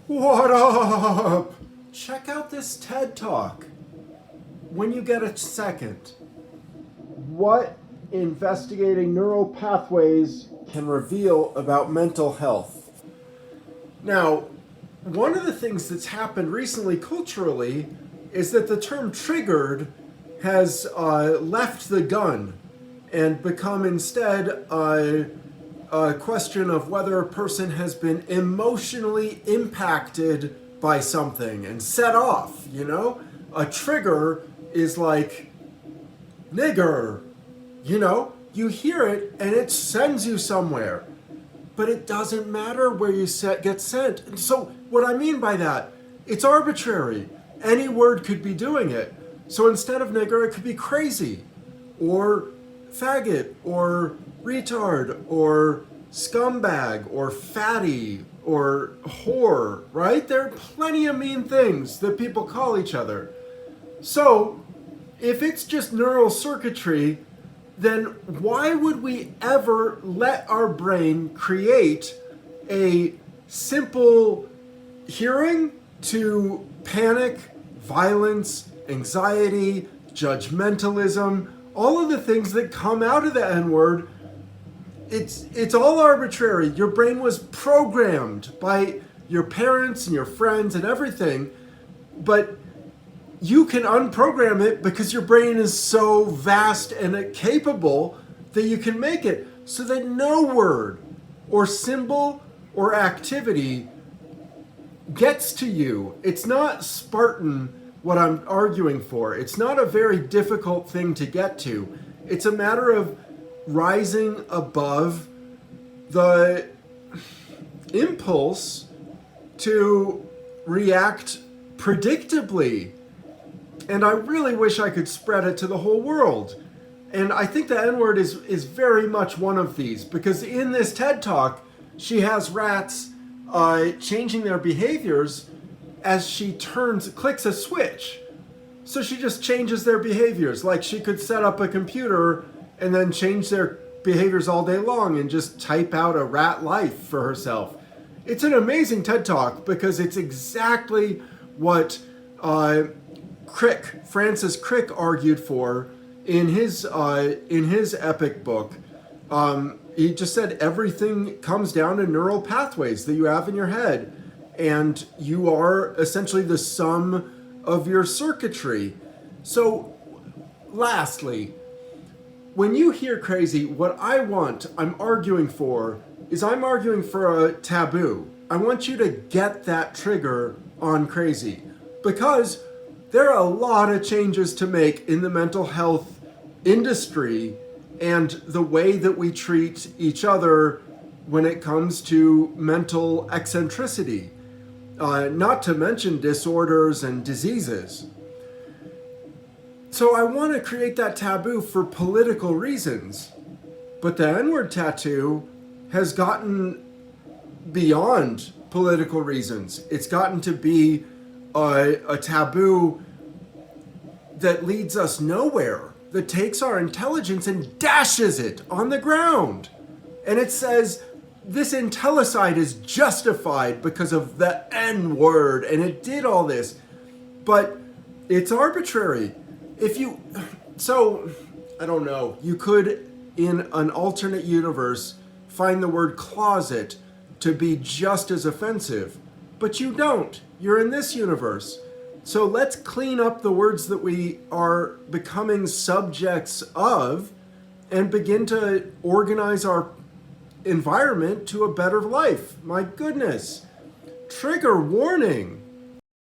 What up? Check out this TED Talk when you get a second. What investigating neural pathways can reveal about mental health. Now, one of the things that's happened recently culturally is that the term triggered has left the gun and become instead a question of whether a person has been emotionally impacted by something and set off, you know? A trigger is like nigger, you know? You hear it and it sends you somewhere. But it doesn't matter where you get sent. And so what I mean by that, it's arbitrary. Any word could be doing it. So instead of nigger, it could be crazy, or faggot, or retard, or scumbag, or fatty, or whore, right? There are plenty of mean things that people call each other. So if it's just neural circuitry, then why would we ever let our brain create a simple hearing to panic, violence, anxiety, judgmentalism, all of the things that come out of the N-word? It's all arbitrary. Your brain was programmed by your parents and your friends and everything, but you can unprogram it because your brain is so vast and capable that you can make it so that no word or symbol or activity gets to you. It's not Spartan what I'm arguing for. It's not a very difficult thing to get to. It's a matter of rising above the impulse to react predictably. And I really wish I could spread it to the whole world. And I think the N-word is very much one of these, because in this TED Talk, she has rats changing their behaviors as she clicks a switch. So she just changes their behaviors. Like she could set up a computer and then change their behaviors all day long and just type out a rat life for herself. It's an amazing TED Talk because it's exactly what Francis Crick argued for in his epic book. He just said everything comes down to neural pathways that you have in your head, and you are essentially the sum of your circuitry. So, lastly, when you hear crazy, what I'm arguing for a taboo. I want you to get that trigger on crazy, because there are a lot of changes to make in the mental health industry and the way that we treat each other when it comes to mental eccentricity, not to mention disorders and diseases. So I want to create that taboo for political reasons. But the N-word tattoo has gotten beyond political reasons. It's gotten to be a taboo that leads us nowhere, that takes our intelligence and dashes it on the ground. And it says this intellicide is justified because of the N-word, and it did all this. But it's arbitrary. I don't know, you could, in an alternate universe, find the word closet to be just as offensive. But you don't. You're in this universe. So let's clean up the words that we are becoming subjects of and begin to organize our environment to a better life. My goodness. Trigger warning.